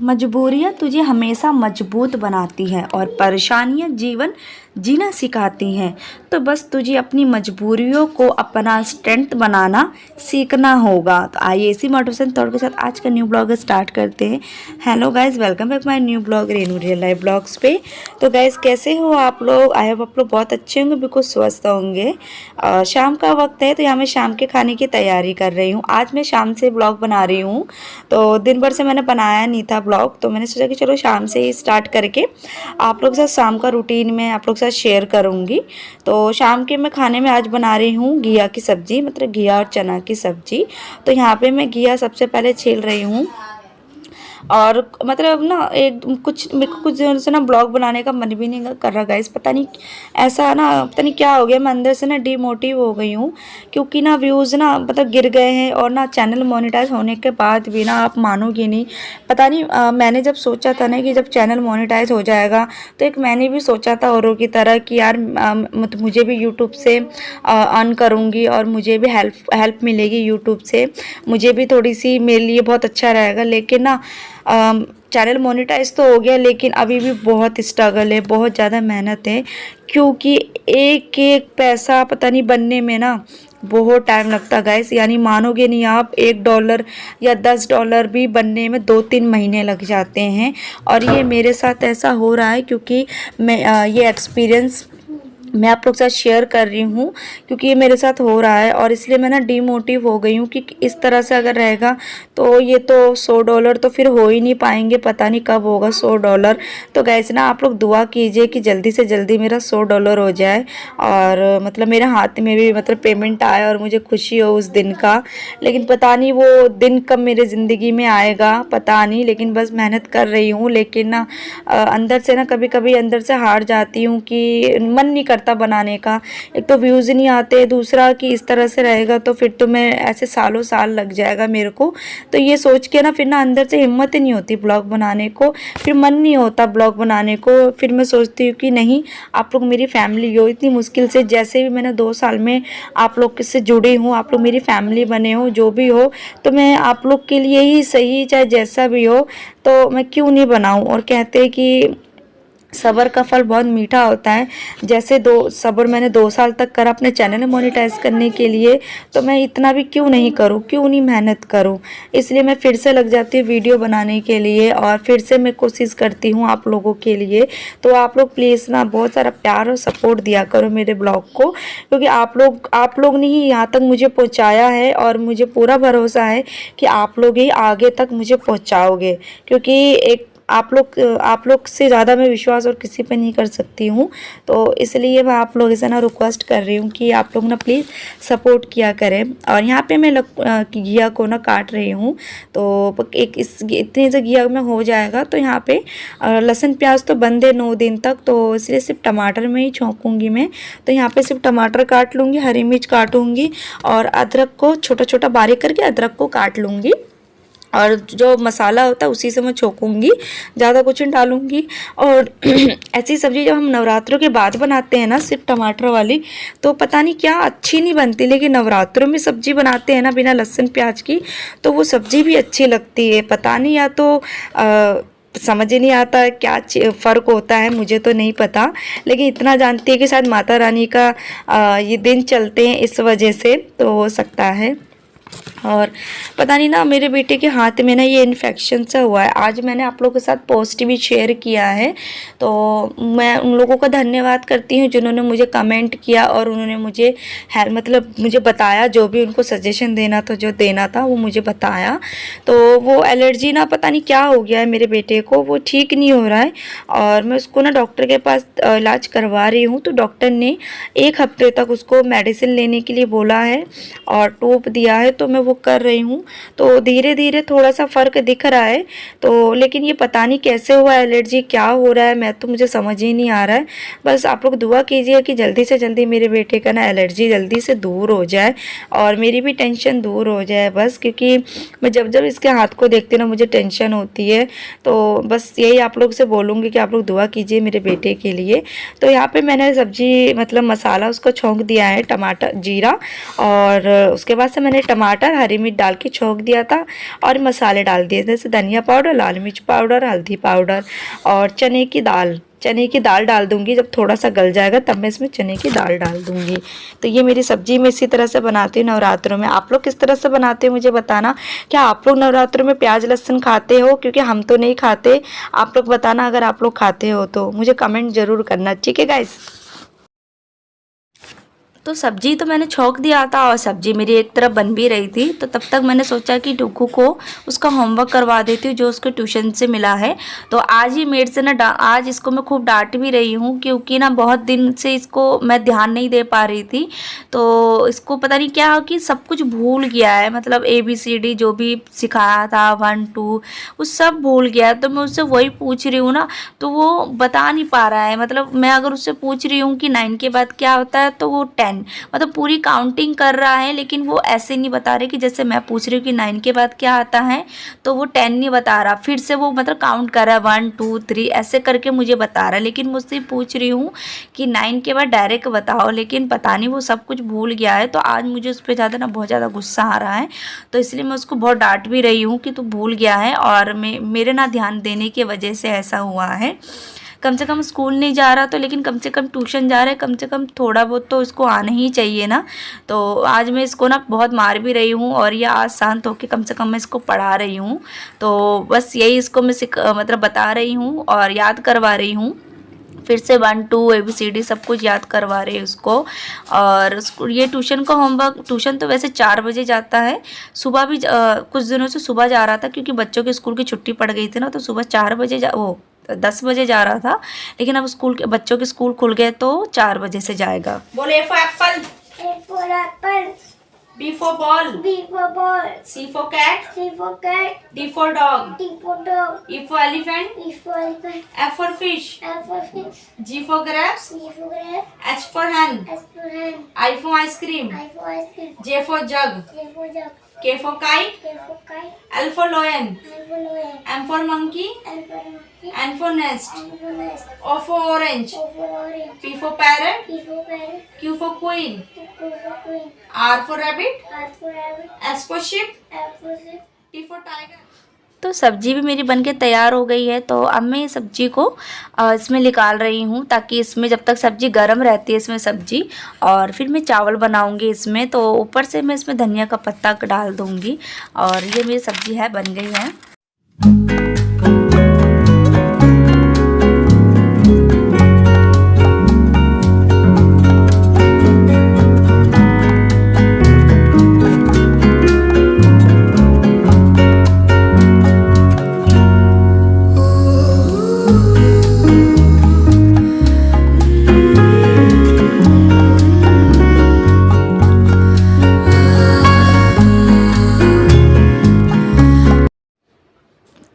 मजबूरियाँ तुझे हमेशा मजबूत बनाती हैं और परेशानियाँ जीवन जीना सिखाती हैं। तो बस तुझे अपनी मजबूरियों को अपना स्ट्रेंथ बनाना सीखना होगा। तो आइए इसी मोटिवेशन थॉट के साथ आज का न्यू ब्लॉग स्टार्ट करते हैं। Hello guys, welcome back my new blog Renu real life blogs पे। तो गाइस कैसे हो आप लोग? आई होप आप लोग बहुत अच्छे होंगे, बिल्कुल स्वस्थ होंगे। शाम का वक्त है तो यहाँ मैं शाम के खाने की तैयारी कर रही हूँ। आज मैं शाम से ब्लॉग बना रही हूँ, तो दिन भर से मैंने बनाया नहीं था ब्लॉग, तो मैंने सोचा कि चलो शाम से ही स्टार्ट करके आप लोग के साथ शाम का रूटीन में आप लोग के साथ शेयर करूँगी। तो शाम के मैं खाने में आज बना रही हूँ घिया की सब्ज़ी, मतलब घिया और चना की सब्ज़ी। तो यहाँ पे मैं घिया सबसे पहले छील रही हूँ और मतलब ना एक कुछ मेरे को कुछ दिनों से ना ब्लॉग बनाने का मन भी नहीं कर रहा गाइस। पता नहीं ऐसा ना, पता नहीं क्या हो गया, मैं अंदर से ना डीमोटिव हो गई हूँ, क्योंकि ना व्यूज़ ना मतलब गिर गए हैं और ना चैनल मोनेटाइज होने के बाद भी ना आप मानोगे नहीं। पता नहीं मैंने जब सोचा था ना कि जब चैनल मोनेटाइज हो जाएगा तो एक मैंने भी सोचा था औरों की तरह कि यार मतलब मुझे भी यूट्यूब से अर्न करूँगी और मुझे भी हेल्प मिलेगी यूट्यूब से, मुझे भी थोड़ी सी मेरे लिए बहुत अच्छा रहेगा। लेकिन ना चैनल मोनेटाइज तो हो गया, लेकिन अभी भी बहुत स्ट्रगल है, बहुत ज़्यादा मेहनत है, क्योंकि एक एक पैसा पता नहीं बनने में ना बहुत टाइम लगता है गाइस। यानी मानोगे नहीं आप, $1 या $10 भी बनने में 2-3 महीने लग जाते हैं। और ये मेरे साथ ऐसा हो रहा है क्योंकि मैं ये एक्सपीरियंस मैं आप लोग के साथ शेयर कर रही हूँ, क्योंकि ये मेरे साथ हो रहा है और इसलिए मैं ना डीमोटिव हो गई हूँ कि इस तरह से अगर रहेगा तो ये तो $100 तो फिर हो ही नहीं पाएंगे, पता नहीं कब होगा $100। तो गैस ना आप लोग दुआ कीजिए कि जल्दी से जल्दी मेरा $100 हो जाए और मतलब मेरे हाथ में भी मतलब पेमेंट आए और मुझे खुशी हो उस दिन का। लेकिन पता नहीं वो दिन कब मेरे ज़िंदगी में आएगा, पता नहीं। लेकिन बस मेहनत कर रही हूँ, लेकिन ना अंदर से ना कभी कभी अंदर से हार जाती हूँ कि मन नहीं करता बनाने का। एक तो व्यूज़ नहीं आते, दूसरा कि इस तरह से रहेगा तो फिर तो मैं ऐसे सालों साल लग जाएगा मेरे को। तो ये सोच के ना फिर ना अंदर से हिम्मत ही नहीं होती ब्लॉग बनाने को, फिर मन नहीं होता ब्लॉग बनाने को। फिर मैं सोचती हूँ कि नहीं, आप लोग मेरी फैमिली हो, इतनी मुश्किल से जैसे भी मैंने 2 साल में आप लोग से जुड़ी हूँ, आप लोग मेरी फैमिली बने हो, जो भी हो, तो मैं आप लोग के लिए ही सही, चाहे जैसा भी हो, तो मैं क्यों नहीं बनाऊँ। और कहते हैं कि सब्र का फल बहुत मीठा होता है। जैसे सब्र मैंने 2 साल तक करा अपने चैनल मोनेटाइज करने के लिए, तो मैं इतना भी क्यों नहीं करूं, क्यों नहीं मेहनत करूं। इसलिए मैं फिर से लग जाती हूँ वीडियो बनाने के लिए और फिर से मैं कोशिश करती हूँ आप लोगों के लिए। तो आप लोग प्लीज़ ना बहुत सारा प्यार और सपोर्ट दिया करो मेरे ब्लॉग को, क्योंकि आप लोग ने ही यहाँ तक मुझे पहुँचाया है और मुझे पूरा भरोसा है कि आप लोग ही आगे तक मुझे पहुँचाओगे, क्योंकि एक आप लोग से ज़्यादा मैं विश्वास और किसी पे नहीं कर सकती हूँ। तो इसलिए मैं आप लोगों से ना रिक्वेस्ट कर रही हूँ कि आप लोग ना प्लीज़ सपोर्ट किया करें। और यहाँ पे मैं घिया को ना काट रही हूँ, तो एक इतने से घिया में हो जाएगा। तो यहाँ पे लहसुन प्याज तो बंद है 9 दिन तक, तो इसलिए सिर्फ टमाटर में ही छौंकूँगी मैं। तो यहाँ पे सिर्फ टमाटर काट लूँगी, हरी मिर्च काटूँगी और अदरक को छोटा छोटा बारीक करके अदरक को काट लूँगी और जो मसाला होता है उसी से मैं छोकूंगी, ज़्यादा कुछ नहीं डालूंगी। और ऐसी सब्ज़ी जब हम नवरात्रों के बाद बनाते हैं ना सिर्फ टमाटर वाली, तो पता नहीं क्या अच्छी नहीं बनती, लेकिन नवरात्रों में सब्ज़ी बनाते हैं ना बिना लहसुन प्याज की, तो वो सब्ज़ी भी अच्छी लगती है। पता नहीं, या तो समझ ही नहीं आता क्या फ़र्क होता है, मुझे तो नहीं पता। लेकिन इतना जानती है कि शायद माता रानी का ये दिन चलते हैं इस वजह से, तो हो सकता है। और पता नहीं ना, मेरे बेटे के हाथ में ना ये इन्फेक्शन सा हुआ है। आज मैंने आप लोगों के साथ पोस्ट भी शेयर किया है, तो मैं उन लोगों का धन्यवाद करती हूँ जिन्होंने मुझे कमेंट किया और उन्होंने मुझे मतलब मुझे बताया, जो भी उनको सजेशन देना था, जो देना था वो मुझे बताया। तो वो एलर्जी ना पता नहीं क्या हो गया है मेरे बेटे को, वो ठीक नहीं हो रहा है और मैं उसको ना डॉक्टर के पास इलाज करवा रही हूँ। तो डॉक्टर ने 1 हफ्ते तक उसको मेडिसिन लेने के लिए बोला है और टूप दिया है, तो मैं वो कर रही हूँ। तो धीरे धीरे थोड़ा सा फ़र्क दिख रहा है, तो लेकिन ये पता नहीं कैसे हुआ एलर्जी, क्या हो रहा है, मैं तो मुझे समझ ही नहीं आ रहा है। बस आप लोग दुआ कीजिए कि जल्दी से जल्दी मेरे बेटे का ना एलर्जी जल्दी से दूर हो जाए और मेरी भी टेंशन दूर हो जाए बस, क्योंकि मैं जब जब इसके हाथ को देखती हूँ ना मुझे टेंशन होती है। तो बस यही आप लोग से बोलूँगी कि आप लोग दुआ कीजिए मेरे बेटे के लिए। तो यहाँ पे मैंने सब्जी मतलब मसाला उसको छौंक दिया है, टमाटर जीरा, और उसके बाद से मैंने टमाटर हरी मिर्च डाल के छौंक दिया था और मसाले डाल दिए जैसे धनिया पाउडर, लाल मिर्च पाउडर, हल्दी पाउडर और चने की दाल डाल दूंगी। जब थोड़ा सा गल जाएगा तब मैं इसमें चने की दाल डाल दूंगी। तो ये मेरी सब्जी मैं इसी तरह से बनाती हूँ नवरात्रों में। आप लोग किस तरह से बनाते हो मुझे बताना। क्या आप लोग नवरात्रों में प्याज लहसुन खाते हो? क्योंकि हम तो नहीं खाते। आप लोग बताना अगर आप लोग खाते हो तो मुझे कमेंट ज़रूर करना, ठीक है गाइस। तो सब्जी तो मैंने छौंक दिया था और सब्जी मेरी एक तरफ बन भी रही थी। तो तब तक मैंने सोचा कि डुग्गू को उसका होमवर्क करवा देती हूँ जो उसको ट्यूशन से मिला है। तो आज ही मेड से ना आज इसको मैं खूब डांट भी रही हूँ क्योंकि ना बहुत दिन से इसको मैं ध्यान नहीं दे पा रही थी। तो इसको पता नहीं क्या कि सब कुछ भूल गया है, मतलब ABCD जो भी सिखाया था 1 2 वो सब भूल गया है। तो मैं उससे वही पूछ रही हूँ ना तो वो बता नहीं पा रहा है। मतलब मैं अगर उससे पूछ रही हूँ कि 9 के बाद क्या होता है तो वो 10 मतलब पूरी काउंटिंग कर रहा है, लेकिन वो ऐसे नहीं बता रहे कि जैसे मैं पूछ रही हूँ कि 9 के बाद क्या आता है तो वो 10 नहीं बता रहा। फिर से वो मतलब काउंट कर रहा है 1 2 3 ऐसे करके मुझे बता रहा है। लेकिन मुझसे पूछ रही हूँ कि 9 के बाद डायरेक्ट बताओ, लेकिन पता नहीं वो सब कुछ भूल गया है। तो आज मुझे उस पर ज़्यादा ना बहुत ज़्यादा गुस्सा आ रहा है। तो इसलिए मैं उसको बहुत डांट भी रही हूँ कि तू भूल गया है और मेरे ना ध्यान देने की वजह से ऐसा हुआ है। कम से कम स्कूल नहीं जा रहा तो लेकिन कम से कम ट्यूशन जा रहा है, कम से कम थोड़ा बहुत तो इसको आना ही चाहिए ना। तो आज मैं इसको ना बहुत मार भी रही हूँ और ये आज शांत होकर कम से कम मैं इसको पढ़ा रही हूँ। तो बस यही इसको मैं मतलब बता रही हूँ और याद करवा रही हूँ। फिर से 1 2 ABCD सब कुछ याद करवा रहे हैं उसको। और ये ट्यूशन का होमवर्क, ट्यूशन तो वैसे 4 बजे जाता है। सुबह भी कुछ दिनों से सुबह जा रहा था क्योंकि बच्चों के स्कूल की छुट्टी पड़ गई थी ना, तो सुबह 4 बजे 10 बजे जा रहा था। लेकिन अब स्कूल के बच्चों के स्कूल खुल गए तो 4 बजे से जाएगा। बोले A for apple, A for apple, B for ball, B for ball, C for cat, C for cat, D for dog, D for dog, E for elephant, E for elephant, F for fish, F for fish, G for grapes, G for grape, H for hen, S for hen, I for ice cream, I for ice cream, J for jug, J for jug, K for kite, K for kite, L for lion, L for lion, M for monkey, N for monkey, N for nest, N for nest, O for orange, O for orange, P for parrot, P for parrot, Q for queen, Q for queen, R for rabbit, R for rabbit, S for sheep, F for sheep. T for tiger। तो सब्जी भी मेरी बनके तैयार हो गई है। तो अब मैं इस सब्जी को इसमें निकाल रही हूँ ताकि इसमें जब तक सब्जी गर्म रहती है इसमें सब्जी, और फिर मैं चावल बनाऊँगी इसमें। तो ऊपर से मैं इसमें धनिया का पत्ता डाल दूँगी और ये मेरी सब्जी है बन गई है।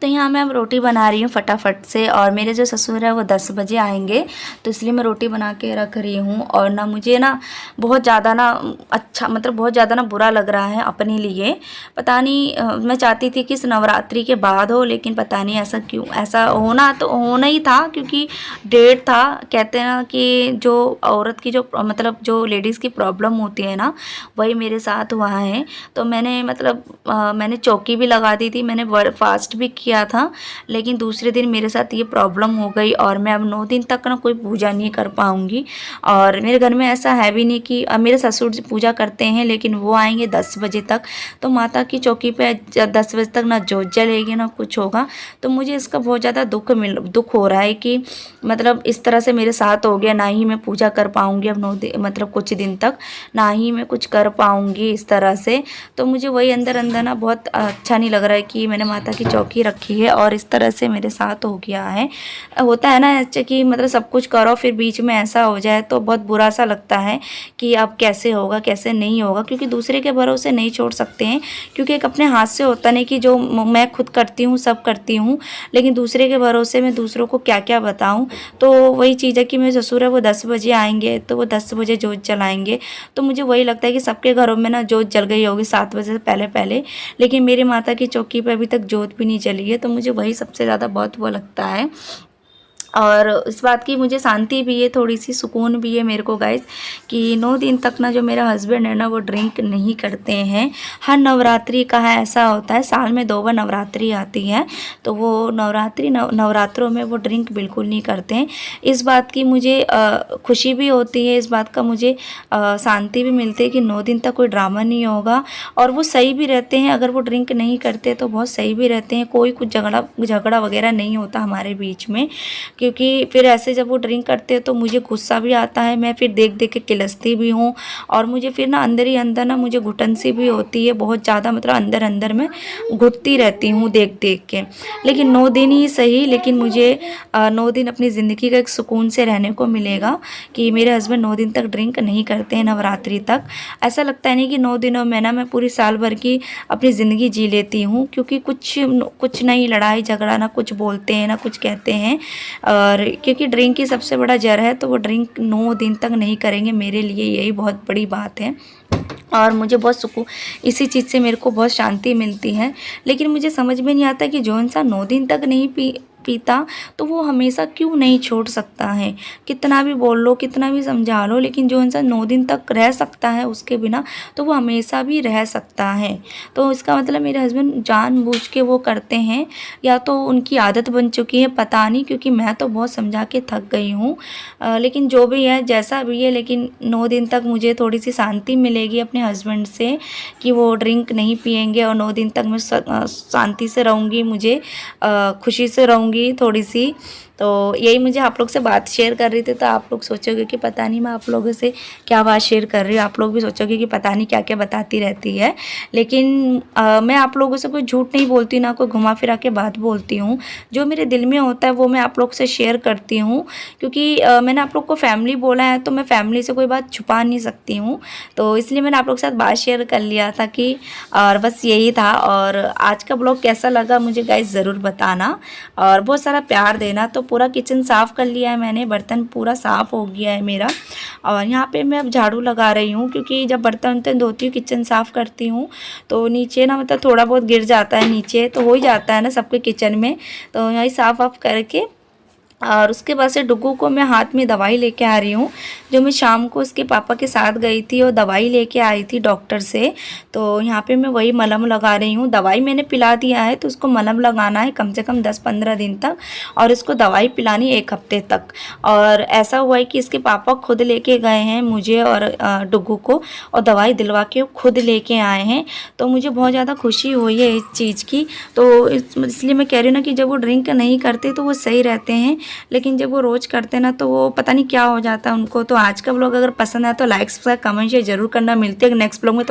तो यहाँ मैं अब रोटी बना रही हूँ फटाफट से, और मेरे जो ससुर है वो 10 बजे आएंगे तो इसलिए मैं रोटी बना के रख रही हूँ। और ना मुझे ना बहुत ज़्यादा ना अच्छा मतलब बहुत ज़्यादा ना बुरा लग रहा है अपने लिए। पता नहीं मैं चाहती थी कि इस नवरात्रि के बाद हो, लेकिन पता नहीं ऐसा क्यों, ऐसा होना तो होना ही था क्योंकि डेट था। कहते हैं ना कि जो औरत की जो मतलब जो लेडीज़ की प्रॉब्लम होती है ना वही मेरे साथ हुआ है। तो मैंने मतलब मैंने चौकी भी लगा दी थी, मैंने फास्ट भी किया था, लेकिन दूसरे दिन मेरे साथ ये प्रॉब्लम हो गई और मैं अब 9 दिन तक ना कोई पूजा नहीं कर पाऊँगी। और मेरे घर में ऐसा है भी नहीं कि मेरे ससुर जी पूजा करते हैं लेकिन वो आएंगे 10 बजे तक, तो माता की चौकी पे 10 बजे तक ना जोत जलेगी ना कुछ होगा। तो मुझे इसका बहुत ज़्यादा दुख हो रहा है कि मतलब इस तरह से मेरे साथ हो गया, ना ही मैं पूजा कर पाऊँगी अब 9 दिन मतलब कुछ दिन तक, ना ही मैं कुछ कर पाऊँगी इस तरह से। तो मुझे वही अंदर अंदर ना बहुत अच्छा नहीं लग रहा है कि मैंने माता की चौकी रखी है और इस तरह से मेरे साथ हो गया है। होता है ना ऐसे कि मतलब सब कुछ करो फिर बीच में ऐसा हो जाए तो बहुत बुरा सा लगता है कि अब कैसे होगा कैसे नहीं होगा, क्योंकि दूसरे के भरोसे नहीं छोड़ सकते हैं। क्योंकि एक अपने हाथ से होता नहीं कि जो मैं खुद करती हूँ सब करती हूँ, लेकिन दूसरे के भरोसे में दूसरों को क्या क्या बताऊँ। तो वही चीज़ है कि मेरे ससुर है वो 10 बजे आएंगे तो वो 10 बजे जोत जलाएंगे। तो मुझे वही लगता है कि सबके घरों में ना जोत जल गई होगी 7 बजे से पहले पहले, लेकिन मेरी माता की चौकी पर अभी तक जोत भी नहीं जली है। तो मुझे वही सबसे ज़्यादा बहुत वो लगता है। और इस बात की मुझे शांति भी है, थोड़ी सी सुकून भी है मेरे को गाइस, कि 9 दिन तक ना जो मेरा हस्बैंड है ना वो ड्रिंक नहीं करते हैं। हर नवरात्रि का है ऐसा होता है, साल में 2 बार नवरात्रि आती है, तो वो नवरात्रों में वो ड्रिंक बिल्कुल नहीं करते हैं। इस बात की मुझे खुशी भी होती है, इस बात का मुझे शांति भी मिलती है कि 9 दिन तक कोई ड्रामा नहीं होगा, और वो सही भी रहते हैं। अगर वो ड्रिंक नहीं करते तो बहुत सही भी रहते हैं, कोई कुछ झगड़ा वगैरह नहीं होता हमारे बीच में। क्योंकि फिर ऐसे जब वो ड्रिंक करते हैं तो मुझे गुस्सा भी आता है, मैं फिर देख देख के किलसती भी हूँ, और मुझे फिर ना अंदर ही अंदर ना मुझे घुटन सी भी होती है बहुत ज़्यादा, मतलब अंदर अंदर में घुटती रहती हूँ देख देख के। लेकिन 9 दिन ही सही, लेकिन मुझे 9 दिन अपनी ज़िंदगी का एक सुकून से रहने को मिलेगा कि मेरे हस्बैंड 9 दिन तक ड्रिंक नहीं करते हैं नवरात्रि तक। ऐसा लगता है नहीं कि 9 दिनों में ना मैं पूरी साल भर की अपनी ज़िंदगी जी लेती हूँ, क्योंकि कुछ नहीं, लड़ाई झगड़ा ना कुछ बोलते हैं ना कुछ कहते हैं। और क्योंकि ड्रिंक ही सबसे बड़ा जहर है, तो वो ड्रिंक 9 दिन तक नहीं करेंगे, मेरे लिए यही बहुत बड़ी बात है। और मुझे बहुत सुकून, इसी चीज़ से मेरे को बहुत शांति मिलती है। लेकिन मुझे समझ में नहीं आता कि जो इंसान 9 दिन तक नहीं पीता तो वो हमेशा क्यों नहीं छोड़ सकता है। कितना भी बोल लो, कितना भी समझा लो, लेकिन जो इंसान 9 दिन तक रह सकता है उसके बिना, तो वो हमेशा भी रह सकता है। तो इसका मतलब मेरे हस्बैंड जानबूझ के वो करते हैं, या तो उनकी आदत बन चुकी है, पता नहीं, क्योंकि मैं तो बहुत समझा के थक गई हूँ। लेकिन जो भी है, जैसा भी है, लेकिन 9 दिन तक मुझे थोड़ी सी शांति मिलेगी अपने हस्बैंड से कि वो ड्रिंक नहीं पिएंगे, और 9 दिन तक मैं शांति से रहूँगी, मुझे खुशी से रहूँगी थोड़ी सी। तो यही मुझे आप लोग से बात शेयर कर रही थी। तो आप लोग सोचोगे कि पता नहीं मैं आप लोगों से क्या बात शेयर कर रही हूँ, आप लोग भी सोचोगे कि पता नहीं क्या क्या बताती रहती है। लेकिन मैं आप लोगों से कोई झूठ नहीं बोलती, ना कोई घुमा फिरा के बात बोलती हूँ। जो मेरे दिल में होता है वो मैं आप लोग से शेयर करती हूँ, क्योंकि मैंने आप लोग को फैमिली बोला है, तो मैं फैमिली से कोई बात छुपा नहीं सकती हूँ। तो इसलिए मैंने आप लोग के साथ बात शेयर कर लिया था कि, और बस यही था। और आज का ब्लॉग कैसा लगा मुझे गाइस ज़रूर बताना, और बहुत सारा प्यार देना। तो पूरा किचन साफ़ कर लिया है मैंने, बर्तन पूरा साफ़ हो गया है मेरा, और यहाँ पे मैं अब झाड़ू लगा रही हूँ, क्योंकि जब बर्तन धोती हूँ, किचन साफ़ करती हूँ, तो नीचे ना मतलब थोड़ा बहुत गिर जाता है, नीचे तो हो ही जाता है ना सबके किचन में। तो यही साफ़ वाफ़ करके, और उसके बाद से डुगू को मैं हाथ में दवाई लेके आ रही हूँ, जो मैं शाम को उसके पापा के साथ गई थी और दवाई लेके आई थी डॉक्टर से। तो यहाँ पे मैं वही मलहम लगा रही हूँ। दवाई मैंने पिला दिया है, तो उसको मलहम लगाना है कम से कम 10-15 दिन तक, और इसको दवाई पिलानी 1 हफ्ते तक। और ऐसा हुआ है कि इसके पापा खुद लेके गए हैं मुझे और डुगू को, और दवाई दिलवा के खुद लेके आए हैं। तो मुझे बहुत ज़्यादा खुशी हुई है इस चीज़ की। तो इसलिए मैं कह रही हूँ ना कि जब वो ड्रिंक नहीं करते तो वो सही रहते हैं, लेकिन जब वो रोज़ करते हैं ना तो वो पता नहीं क्या हो जाता है उनको। तो आज का ब्लॉग अगर पसंद आया तो लाइक सब्सक्राइब कमेंट शेयर जरूर करना। मिलते हैं नेक्स्ट ब्लॉग में।